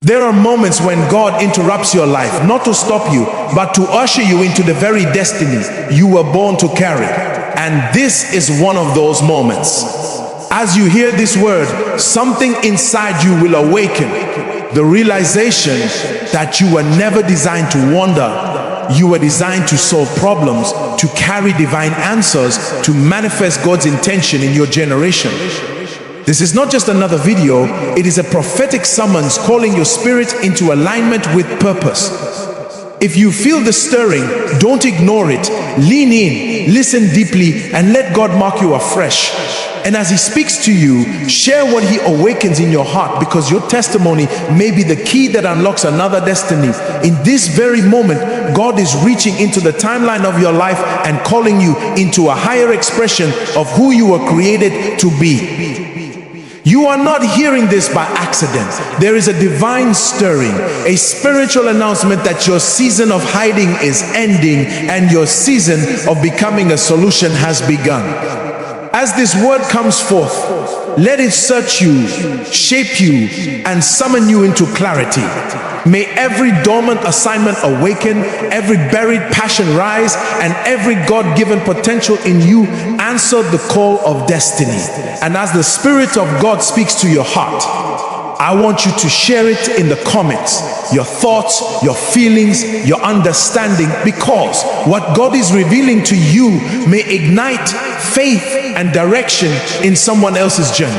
There are moments when God interrupts your life, not to stop you, but to usher you into the very destiny you were born to carry. And this is one of those moments. As you hear this word, something inside you will awaken. The realization that you were never designed to wander. You were designed to solve problems, to carry divine answers, to manifest God's intention in your generation. This is not just another video, it is a prophetic summons calling your spirit into alignment with purpose. If you feel the stirring, don't ignore it. Lean in, listen deeply, and let God mark you afresh. And as He speaks to you, share what He awakens in your heart, because your testimony may be the key that unlocks another destiny. In this very moment, God is reaching into the timeline of your life and calling you into a higher expression of who you were created to be. You are not hearing this by accident. There is a divine stirring, a spiritual announcement that your season of hiding is ending and your season of becoming a solution has begun. As this word comes forth, let it search you, shape you, and summon you into clarity. May every dormant assignment awaken, every buried passion rise, and every God-given potential in you answer the call of destiny. And as the Spirit of God speaks to your heart, I want you to share it in the comments, your thoughts, your feelings, your understanding, because what God is revealing to you may ignite faith and direction in someone else's journey.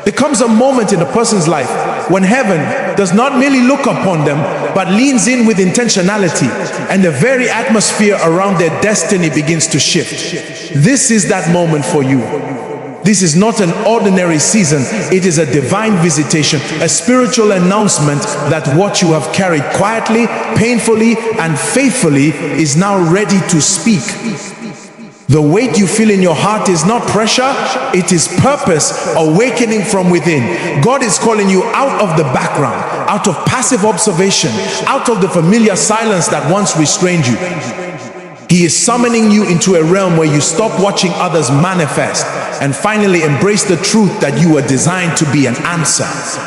There comes a moment in a person's life when heaven does not merely look upon them, but leans in with intentionality, and the very atmosphere around their destiny begins to shift. This is that moment for you. This is not an ordinary season. It is a divine visitation, a spiritual announcement that what you have carried quietly, painfully, and faithfully is now ready to speak. The weight you feel in your heart is not pressure, it is purpose awakening from within. God is calling you out of the background, out of passive observation, out of the familiar silence that once restrained you. He is summoning you into a realm where you stop watching others manifest and finally embrace the truth that you were designed to be an answer,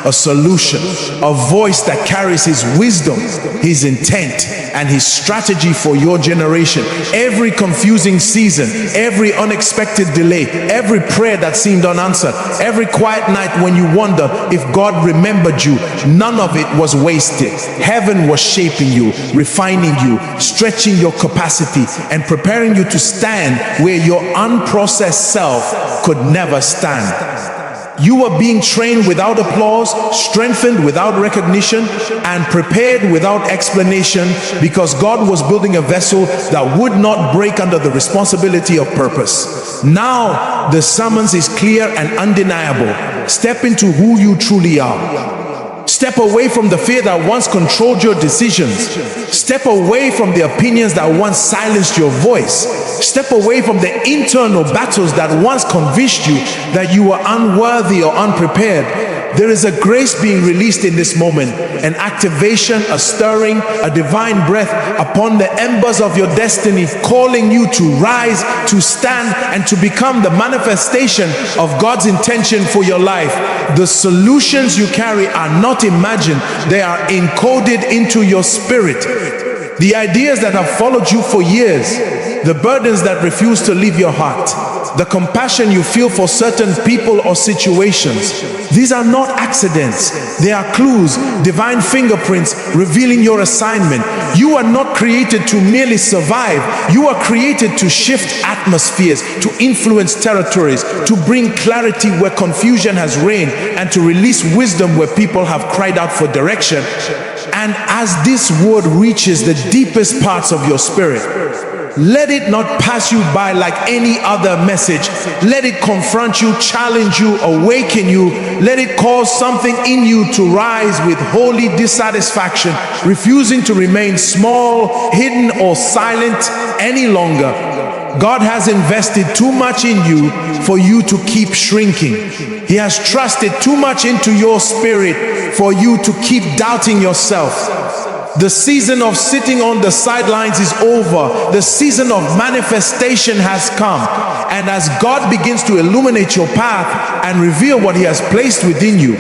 a solution, a voice that carries His wisdom, His intent, and His strategy for your generation. Every confusing season, every unexpected delay, every prayer that seemed unanswered, every quiet night when you wonder if God remembered you, none of it was wasted. Heaven was shaping you, refining you, stretching your capacity, and preparing you to stand where your unprocessed self could never stand. You were being trained without applause, strengthened without recognition, and prepared without explanation, because God was building a vessel that would not break under the responsibility of purpose. Now the summons is clear and undeniable. Step into who you truly are. Step away from the fear that once controlled your decisions. Step away from the opinions that once silenced your voice. Step away from the internal battles that once convinced you that you were unworthy or unprepared. There is a grace being released in this moment, an activation, a stirring, a divine breath upon the embers of your destiny, calling you to rise, to stand, and to become the manifestation of God's intention for your life. The solutions you carry are not imagined, they are encoded into your spirit. The ideas that have followed you for years, the burdens that refuse to leave your heart, the compassion you feel for certain people or situations, these are not accidents. They are clues, divine fingerprints revealing your assignment. You are not created to merely survive. You are created to shift atmospheres, to influence territories, to bring clarity where confusion has reigned, and to release wisdom where people have cried out for direction. And as this word reaches the deepest parts of your spirit, let it not pass you by like any other message. Let it confront you, challenge you, awaken you. Let it cause something in you to rise with holy dissatisfaction, refusing to remain small, hidden, or silent any longer. God has invested too much in you for you to keep shrinking. He has trusted too much into your spirit for you to keep doubting yourself. The season of sitting on the sidelines is over. The season of manifestation has come. And as God begins to illuminate your path and reveal what He has placed within you,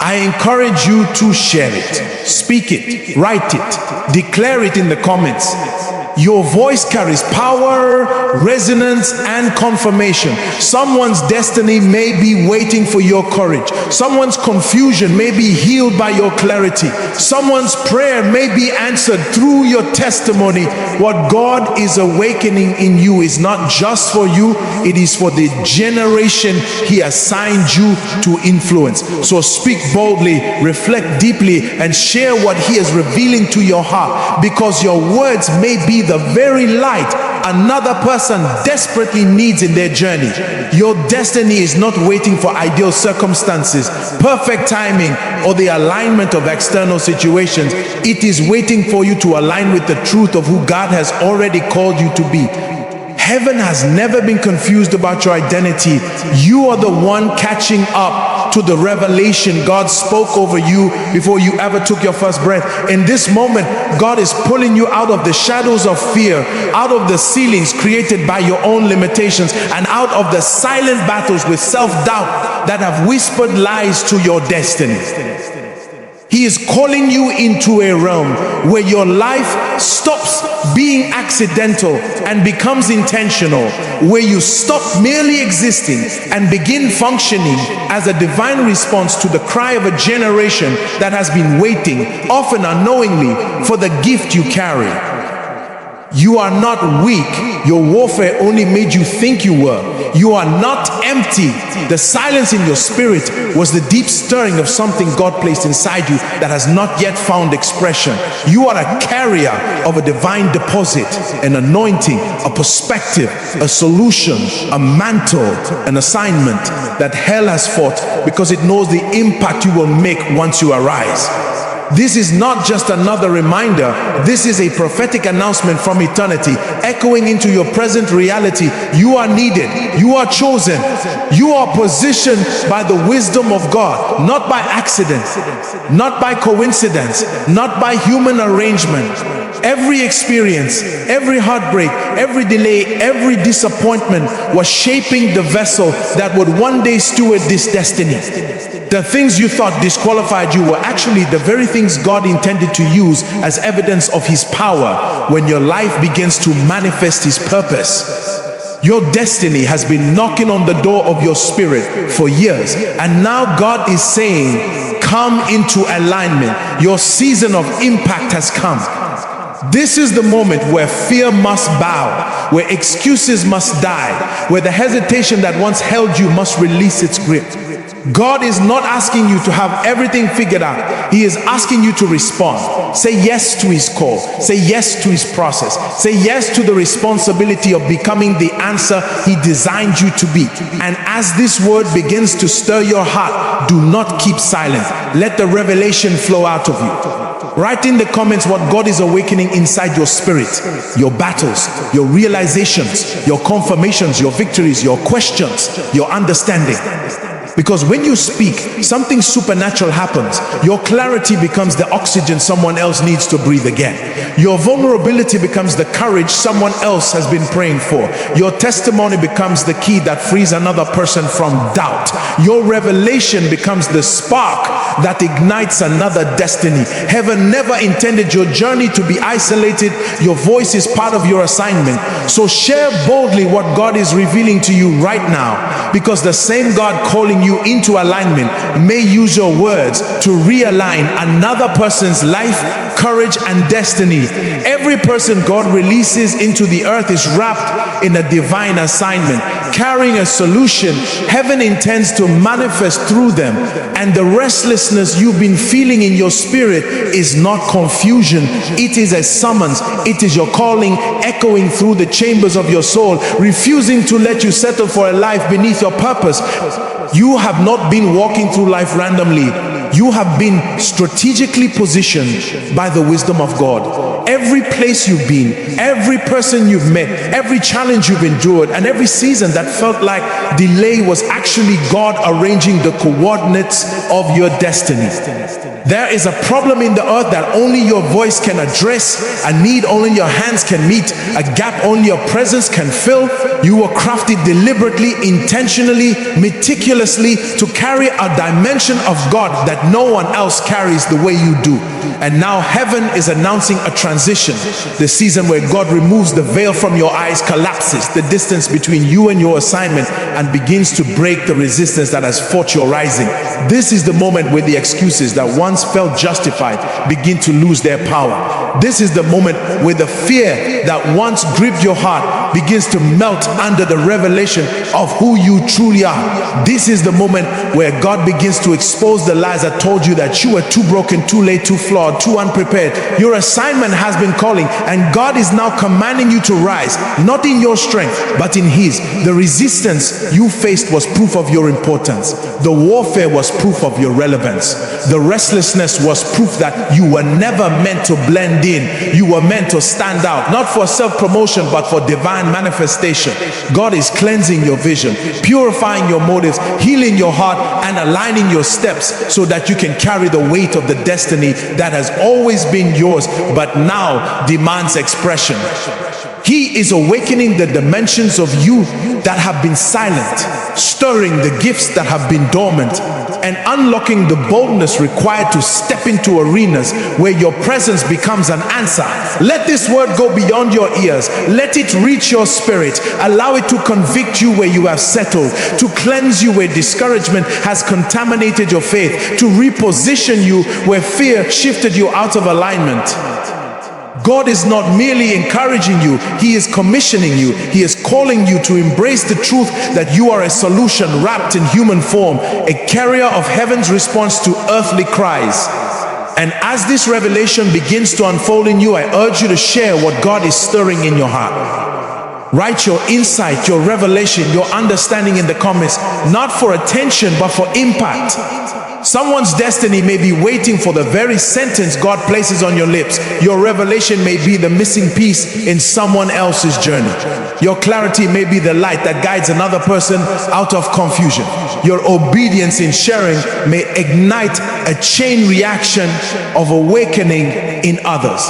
I encourage you to share it, speak it, write it, declare it in the comments. Your voice carries power, resonance, and confirmation. Someone's destiny may be waiting for your courage. Someone's confusion may be healed by your clarity. Someone's prayer may be answered through your testimony. What God is awakening in you is not just for you, it is for the generation He assigned you to influence. So speak boldly, reflect deeply, and share what He is revealing to your heart, because your words may be the very light another person desperately needs in their journey. Your destiny is not waiting for ideal circumstances, perfect timing, or the alignment of external situations. It is waiting for you to align with the truth of who God has already called you to be. Heaven has never been confused about your identity. You are the one catching up to the revelation God spoke over you before you ever took your first breath. In this moment, God is pulling you out of the shadows of fear, out of the ceilings created by your own limitations, and out of the silent battles with self-doubt that have whispered lies to your destiny. He is calling you into a realm where your life stops being accidental and becomes intentional, where you stop merely existing and begin functioning as a divine response to the cry of a generation that has been waiting, often unknowingly, for the gift you carry. You are not weak. Your warfare only made you think you were. You are not empty. The silence in your spirit was the deep stirring of something God placed inside you that has not yet found expression. You are a carrier of a divine deposit, an anointing, a perspective, a solution, a mantle, an assignment that hell has fought because it knows the impact you will make once you arise. This is not just another reminder. This is a prophetic announcement from eternity, echoing into your present reality. You are needed. You are chosen. You are positioned by the wisdom of God, not by accident, not by coincidence, not by human arrangement. Every experience, every heartbreak, every delay, every disappointment was shaping the vessel that would one day steward this destiny. The things you thought disqualified you were actually the very things God intended to use as evidence of His power when your life begins to manifest His purpose. Your destiny has been knocking on the door of your spirit for years, and now God is saying, come into alignment. Your season of impact has come. This is the moment where fear must bow, where excuses must die, where the hesitation that once held you must release its grip. God is not asking you to have everything figured out. He is asking you to respond. Say yes to His call. Say yes to His process. Say yes to the responsibility of becoming the answer He designed you to be. And as this word begins to stir your heart, do not keep silent. Let the revelation flow out of you. Write in the comments what God is awakening inside your spirit, your battles, your realizations, your confirmations, your victories, your questions, your understanding. Because when you speak, something supernatural happens. Your clarity becomes the oxygen someone else needs to breathe again. Your vulnerability becomes the courage someone else has been praying for. Your testimony becomes the key that frees another person from doubt. Your revelation becomes the spark that ignites another destiny. Heaven never intended your journey to be isolated. Your voice is part of your assignment. So share boldly what God is revealing to you right now, because the same God calling you into alignment may use your words to realign another person's life, courage, and destiny. Every person God releases into the earth is wrapped in a divine assignment, carrying a solution heaven intends to manifest through them. And the restlessness you've been feeling in your spirit is not confusion. It is a summons. It is your calling echoing through the chambers of your soul, refusing to let you settle for a life beneath your purpose. You have not been walking through life randomly. You have been strategically positioned by the wisdom of God. Every place you've been, every person you've met, every challenge you've endured, and every season that felt like delay was actually God arranging the coordinates of your destiny. There is a problem in the earth that only your voice can address, a need only your hands can meet, a gap only your presence can fill. You were crafted deliberately, intentionally, meticulously to carry a dimension of God that no one else carries the way you do. And now heaven is announcing a transition, the season where God removes the veil from your eyes, collapses the distance between you and your assignment, and begins to break the resistance that has fought your rising. This is the moment where the excuses that once felt justified begin to lose their power. This is the moment where the fear that once gripped your heart begins to melt under the revelation of who you truly are. This is the moment where God begins to expose the lies that told you that you were too broken, too late, too flawed, too unprepared. Your assignment has been calling, and God is now commanding you to rise, not in your strength, but in His. The resistance you faced was proof of your importance. The warfare was proof of your relevance. The restlessness was proof that you were never meant to blend in. You were meant to stand out, not for self-promotion, but for divine manifestation. God is cleansing your vision, purifying your motives, healing your heart, and aligning your steps so that you can carry the weight of the destiny that has always been yours, but now demands expression. He is awakening the dimensions of you that have been silent, stirring the gifts that have been dormant, and unlocking the boldness required to step into arenas where your presence becomes an answer. Let this word go beyond your ears. Let it reach your spirit. Allow it to convict you where you have settled, to cleanse you where discouragement has contaminated your faith, to reposition you where fear shifted you out of alignment. God is not merely encouraging you, He is commissioning you. He is calling you to embrace the truth that you are a solution wrapped in human form, a carrier of heaven's response to earthly cries. And as this revelation begins to unfold in you, I urge you to share what God is stirring in your heart. Write your insight, your revelation, your understanding in the comments, not for attention, but for impact. Someone's destiny may be waiting for the very sentence God places on your lips. Your revelation may be the missing piece in someone else's journey. Your clarity may be the light that guides another person out of confusion. Your obedience in sharing may ignite a chain reaction of awakening in others.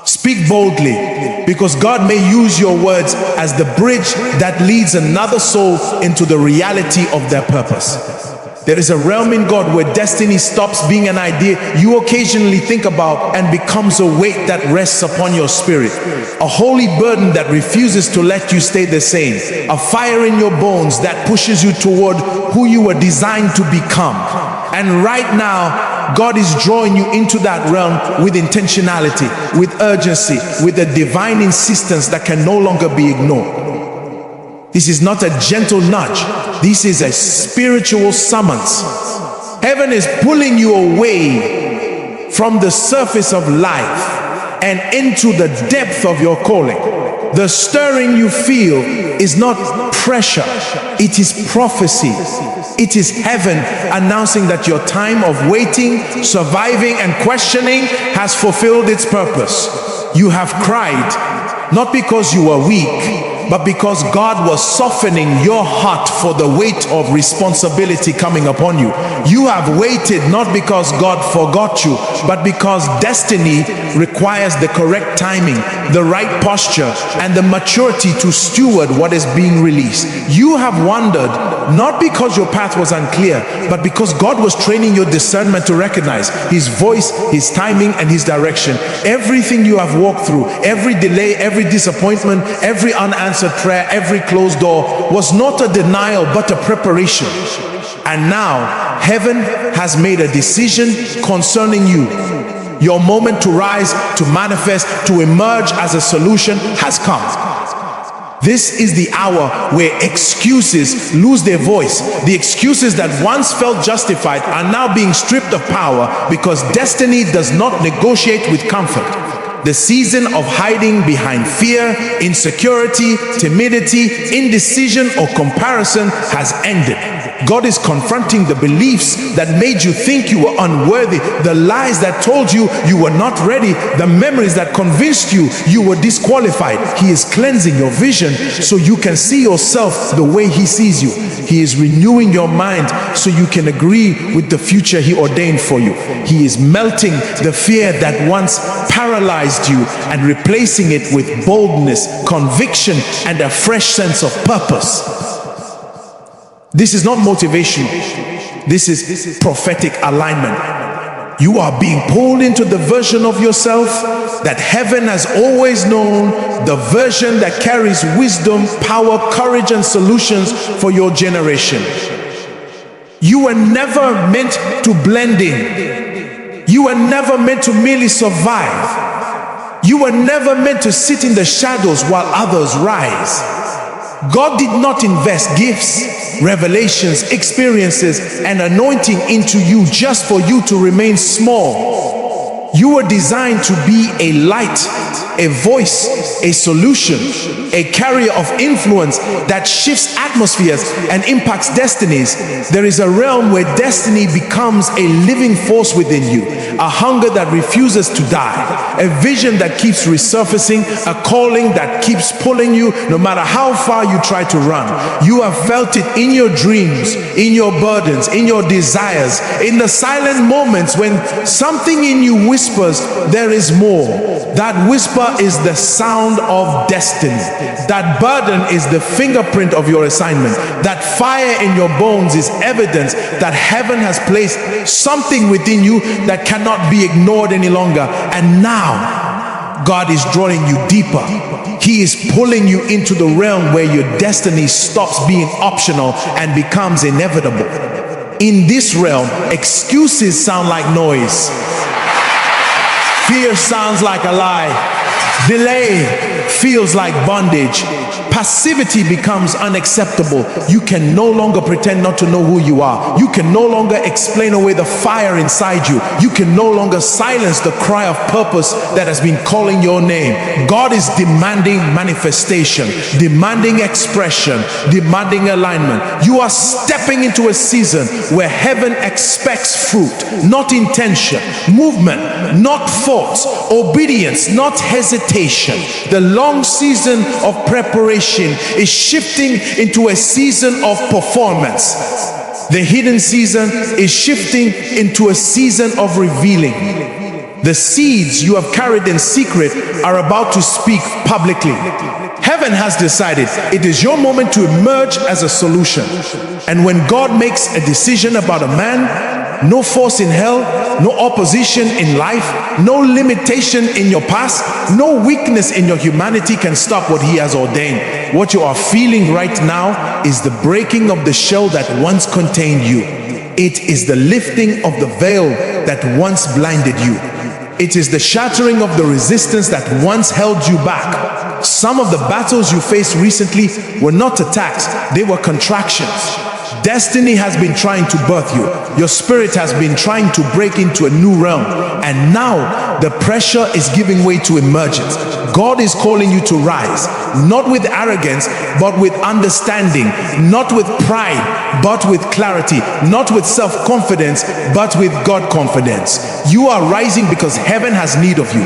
Speak boldly, because God may use your words as the bridge that leads another soul into the reality of their purpose. There is a realm in God where destiny stops being an idea you occasionally think about and becomes a weight that rests upon your spirit. A holy burden that refuses to let you stay the same. A fire in your bones that pushes you toward who you were designed to become. And right now, God is drawing you into that realm with intentionality, with urgency, with a divine insistence that can no longer be ignored. This is not a gentle nudge. This is a spiritual summons. Heaven is pulling you away from the surface of life and into the depth of your calling. The stirring you feel is not pressure, it is prophecy. It is heaven announcing that your time of waiting, surviving, and questioning has fulfilled its purpose. You have cried, not because you were weak, but because God was softening your heart for the weight of responsibility coming upon you. You have waited not because God forgot you, but because destiny requires the correct timing, the right posture, and the maturity to steward what is being released. You have wandered not because your path was unclear, but because God was training your discernment to recognize His voice, His timing, and His direction. Everything you have walked through, every delay, every disappointment, every unanswered prayer, every closed door was not a denial but a preparation. And now heaven has made a decision concerning you. Your moment to rise, to manifest, to emerge as a solution has come. This is the hour where excuses lose their voice. The excuses that once felt justified are now being stripped of power, because destiny does not negotiate with comfort. The season of hiding behind fear, insecurity, timidity, indecision, or comparison has ended. God is confronting the beliefs that made you think you were unworthy, the lies that told you you were not ready, the memories that convinced you you were disqualified. He is cleansing your vision so you can see yourself the way He sees you. He is renewing your mind so you can agree with the future He ordained for you. He is melting the fear that once paralyzed you and replacing it with boldness, conviction, and a fresh sense of purpose. This is not motivation. This is prophetic alignment. You are being pulled into the version of yourself that heaven has always known, the version that carries wisdom, power, courage, and solutions for your generation. You were never meant to blend in. You were never meant to merely survive. You were never meant to sit in the shadows while others rise. God did not invest gifts, revelations, experiences, and anointing into you just for you to remain small. You were designed to be a light, a voice, a solution, a carrier of influence that shifts atmospheres and impacts destinies. There is a realm where destiny becomes a living force within you, a hunger that refuses to die, a vision that keeps resurfacing, a calling that keeps pulling you no matter how far you try to run. You have felt it in your dreams, in your burdens, in your desires, in the silent moments when something in you whispers, there is more. That whisper is the sound of destiny. That burden is the fingerprint of your assignment. That fire in your bones is evidence that heaven has placed something within you that cannot be ignored any longer. And now God is drawing you deeper. He is pulling you into the realm where your destiny stops being optional and becomes inevitable. In this realm, excuses sound like noise. Fear sounds like a lie. Delay feels like bondage. Passivity becomes unacceptable. You can no longer pretend not to know who you are. You can no longer explain away the fire inside you. You can no longer silence the cry of purpose that has been calling your name. God is demanding manifestation, demanding expression, demanding alignment. You are stepping into a season where heaven expects fruit, not intention, movement, not thoughts, obedience, not hesitation. The long season of preparation is shifting into a season of performance. The hidden season is shifting into a season of revealing. The seeds you have carried in secret are about to speak publicly. Heaven has decided it is your moment to emerge as a solution. And when God makes a decision about a man, no force in hell, no opposition in life, no limitation in your past, no weakness in your humanity can stop what He has ordained. What you are feeling right now is the breaking of the shell that once contained you. It is the lifting of the veil that once blinded you. It is the shattering of the resistance that once held you back. Some of the battles you faced recently were not attacks, they were contractions. Destiny has been trying to birth you. Your spirit has been trying to break into a new realm. And now the pressure is giving way to emergence. God is calling you to rise, not with arrogance, but with understanding, not with pride, but with clarity, not with self-confidence, but with God confidence. You are rising because heaven has need of you.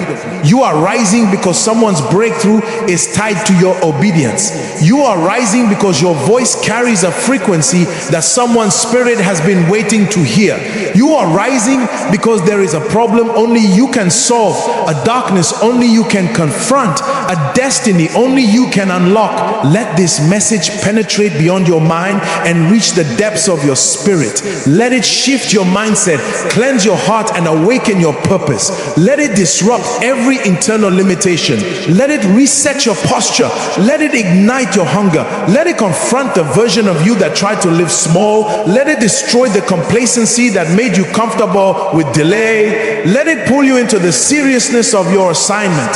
You are rising because someone's breakthrough is tied to your obedience. You are rising because your voice carries a frequency that someone's spirit has been waiting to hear. You are rising because there is a problem only you can solve, a darkness only you can confront, a destiny only you can unlock. Let this message penetrate beyond your mind and reach the depths of your spirit. Let it shift your mindset, cleanse your heart, and awaken your purpose. Let it disrupt every internal limitation. Let it reset your posture. Let it ignite your hunger. Let it confront the version of you that tried to live small. Let it destroy the complacency that made you comfortable with delay. Let it pull you into the seriousness of your assignment.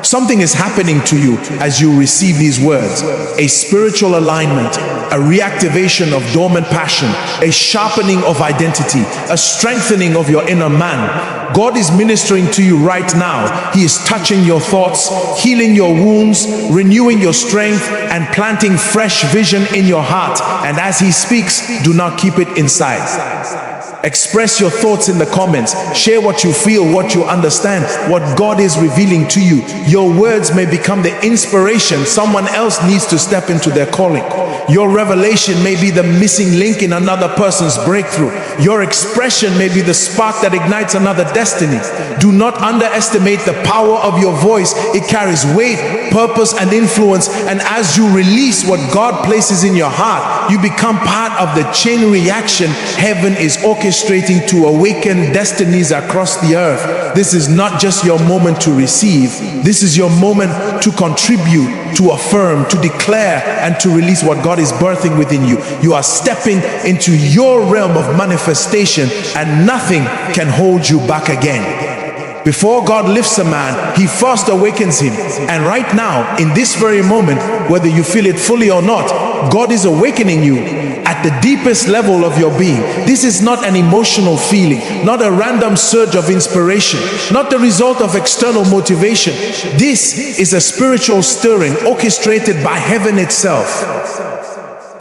Something is happening to you as you receive these words. A spiritual alignment, a reactivation of dormant passion, a sharpening of identity, a strengthening of your inner man. God is ministering to you right now. He is touching your thoughts, healing your wounds, renewing your strength, and planting fresh vision in your heart. And as He speaks, do not keep it inside. Express your thoughts in the comments. Share what you feel, what you understand, what God is revealing to you. Your words may become the inspiration someone else needs to step into their calling. Your revelation may be the missing link in another person's breakthrough. Your expression may be the spark that ignites another destiny. Do not underestimate the power of your voice. It carries weight, purpose, and influence. And as you release what God places in your heart, you become part of the chain reaction heaven is orchestrating to awaken destinies across the earth. This is not just your moment to receive. This is your moment to contribute, to affirm, to declare, and to release what God is birthing within you. You are stepping into your realm of manifestation, and nothing can hold you back again. Before God lifts a man, He first awakens him. And right now, in this very moment, whether you feel it fully or not, God is awakening you at the deepest level of your being. This is not an emotional feeling, not a random surge of inspiration, not the result of external motivation. This is a spiritual stirring orchestrated by heaven itself.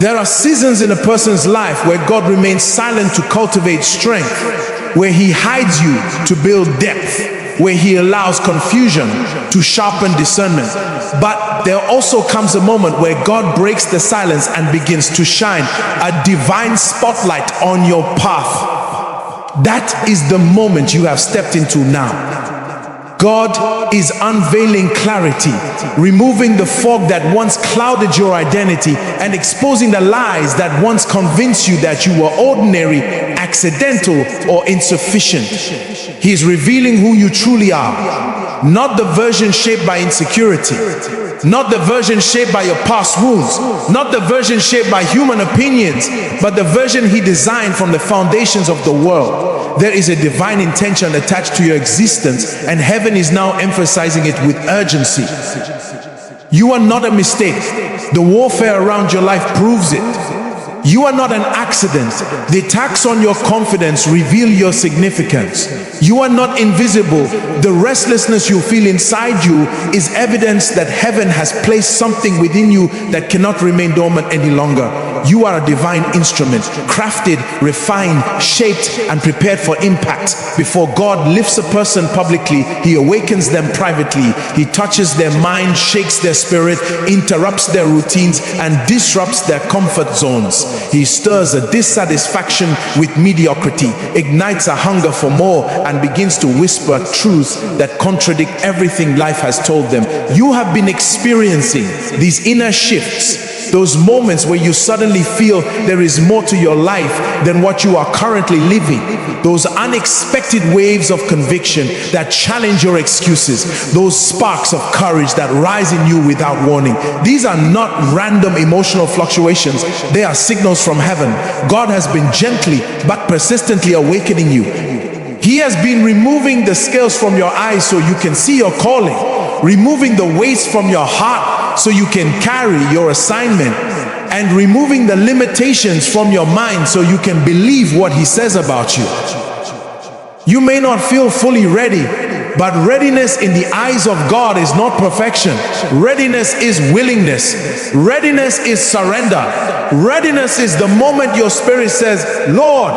There are seasons in a person's life where God remains silent to cultivate strength, where He hides you to build depth, where He allows confusion to sharpen discernment. But there also comes a moment where God breaks the silence and begins to shine a divine spotlight on your path. That is the moment you have stepped into now. God is unveiling clarity, removing the fog that once clouded your identity, and exposing the lies that once convinced you that you were ordinary, accidental, or insufficient. He is revealing who you truly are, not the version shaped by insecurity, not the version shaped by your past wounds, not the version shaped by human opinions, but the version He designed from the foundations of the world. There is a divine intention attached to your existence, and heaven is now emphasizing it with urgency. You are not a mistake. The warfare around your life proves it. You are not an accident. The attacks on your confidence reveal your significance. You are not invisible. The restlessness you feel inside you is evidence that heaven has placed something within you that cannot remain dormant any longer. You are a divine instrument, crafted, refined, shaped, and prepared for impact. Before God lifts a person publicly, He awakens them privately. He touches their mind, shakes their spirit, interrupts their routines, and disrupts their comfort zones. He stirs a dissatisfaction with mediocrity, ignites a hunger for more, and begins to whisper truths that contradict everything life has told them. You have been experiencing these inner shifts, those moments where you suddenly feel there is more to your life than what you are currently living. Those unexpected waves of conviction that challenge your excuses. Those sparks of courage that rise in you without warning. These are not random emotional fluctuations. They are signals from heaven. God has been gently but persistently awakening you. He has been removing the scales from your eyes so you can see your calling. Removing the weights from your heart so you can carry your assignment, and removing the limitations from your mind so you can believe what He says about you. You may not feel fully ready, but readiness in the eyes of God is not perfection. Readiness is willingness. Readiness is surrender. Readiness is the moment your spirit says, Lord,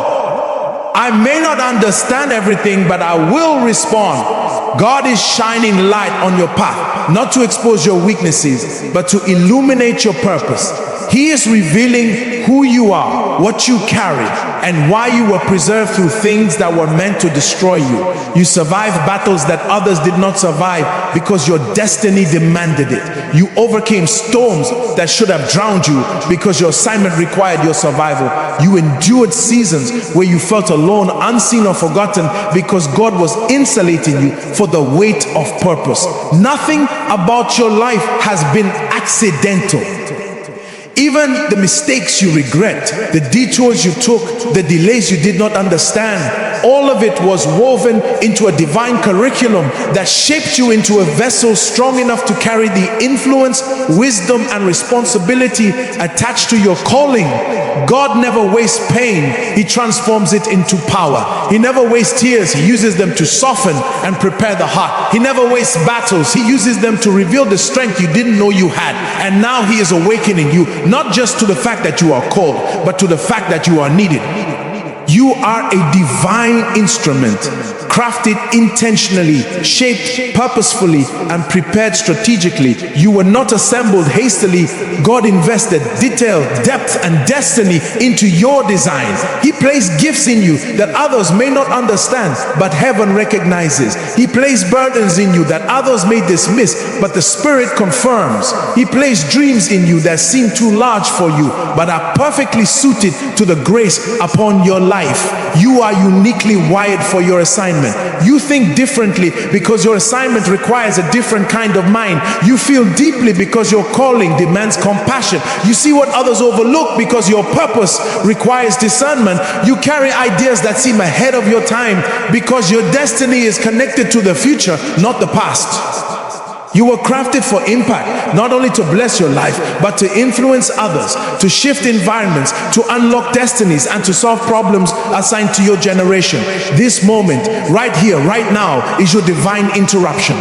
I may not understand everything, but I will respond. God is shining light on your path, not to expose your weaknesses, but to illuminate your purpose. He is revealing who you are, what you carry, and why you were preserved through things that were meant to destroy you. You survived battles that others did not survive because your destiny demanded it. You overcame storms that should have drowned you because your assignment required your survival. You endured seasons where you felt alone, unseen, or forgotten because God was insulating you for the weight of purpose. Nothing about your life has been accidental. Even the mistakes you regret, the detours you took, the delays you did not understand, All of it was woven into a divine curriculum that shaped you into a vessel strong enough to carry the influence, wisdom, and responsibility attached to your calling. God never wastes pain. He transforms it into power. He never wastes tears. He uses them to soften and prepare the heart. He never wastes battles. He uses them to reveal the strength you didn't know you had. And now he is awakening you, not just to the fact that you are called, but to the fact that you are needed. You are a divine instrument, crafted intentionally, shaped purposefully, and prepared strategically. You were not assembled hastily. God invested detail, depth, and destiny into your design. He placed gifts in you that others may not understand, but heaven recognizes. He placed burdens in you that others may dismiss, but the Spirit confirms. He placed dreams in you that seem too large for you, but are perfectly suited to the grace upon your life. You are uniquely wired for your assignment. You think differently because your assignment requires a different kind of mind. You feel deeply because your calling demands compassion. You see what others overlook because your purpose requires discernment. You carry ideas that seem ahead of your time because your destiny is connected to the future, not the past. You were crafted for impact, not only to bless your life, but to influence others, to shift environments, to unlock destinies, and to solve problems assigned to your generation. This moment, right here, right now, is your divine interruption.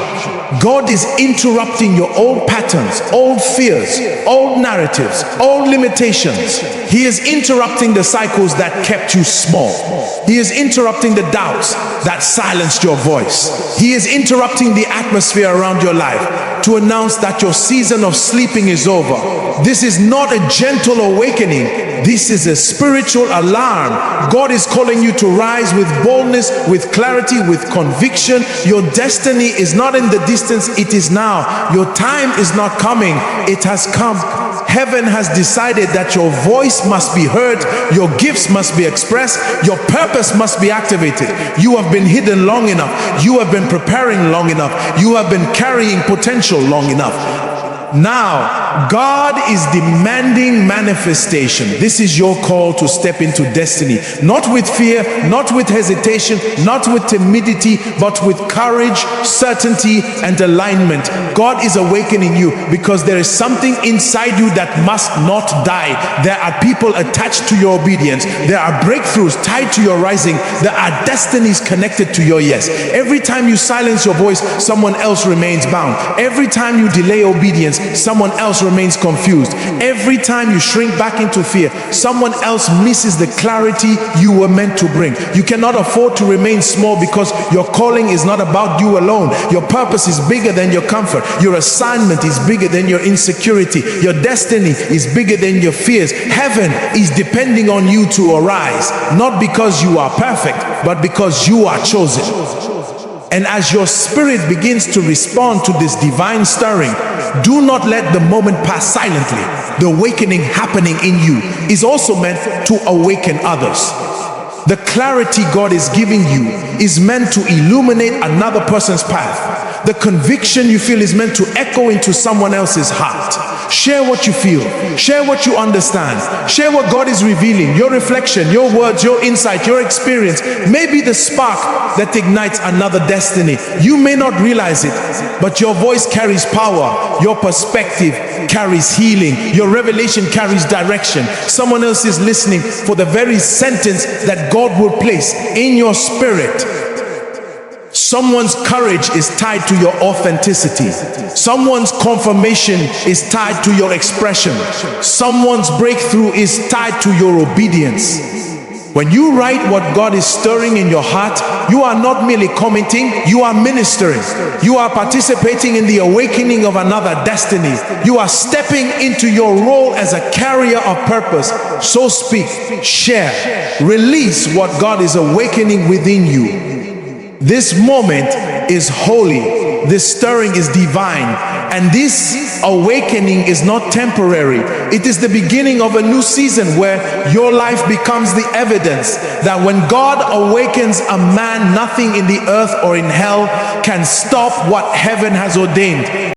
God is interrupting your old patterns, old fears, old narratives, old limitations. He is interrupting the cycles that kept you small. He is interrupting the doubts that silenced your voice. He is interrupting the atmosphere around your life to announce that your season of sleeping is over. This is not a gentle awakening. This is a spiritual alarm. God is calling you to rise with boldness, with clarity, with conviction. Your destiny is not in the distance, it is now. Your time is not coming, it has come. Heaven has decided that your voice must be heard, your gifts must be expressed, your purpose must be activated. You have been hidden long enough. You have been preparing long enough. You have been carrying potential long enough. Now, God is demanding manifestation. This is your call to step into destiny. Not with fear, not with hesitation, not with timidity, but with courage, certainty, and alignment. God is awakening you because there is something inside you that must not die. There are people attached to your obedience. There are breakthroughs tied to your rising. There are destinies connected to your yes. Every time you silence your voice, someone else remains bound. Every time you delay obedience, someone else remains confused. Every time you shrink back into fear, someone else misses the clarity you were meant to bring. You cannot afford to remain small because your calling is not about you alone. Your purpose is bigger than your comfort. Your assignment is bigger than your insecurity. Your destiny is bigger than your fears. Heaven is depending on you to arise, not because you are perfect, but because you are chosen. And as your spirit begins to respond to this divine stirring, do not let the moment pass silently. The awakening happening in you is also meant to awaken others. The clarity God is giving you is meant to illuminate another person's path. The conviction you feel is meant to echo into someone else's heart. Share what you feel. Share what you understand. Share what God is revealing. Your reflection, your words, your insight, your experience may be the spark that ignites another destiny. You may not realize it, but your voice carries power. Your perspective carries healing. Your revelation carries direction. Someone else is listening for the very sentence that God will place in your spirit. Someone's courage is tied to your authenticity. Someone's confirmation is tied to your expression. Someone's breakthrough is tied to your obedience. When you write what God is stirring in your heart, you are not merely commenting, you are ministering. You are participating in the awakening of another destiny. You are stepping into your role as a carrier of purpose. So speak, share, release what God is awakening within you. This moment is holy, this stirring is divine, and this awakening is not temporary. It is the beginning of a new season where your life becomes the evidence that when God awakens a man, nothing in the earth or in hell can stop what heaven has ordained.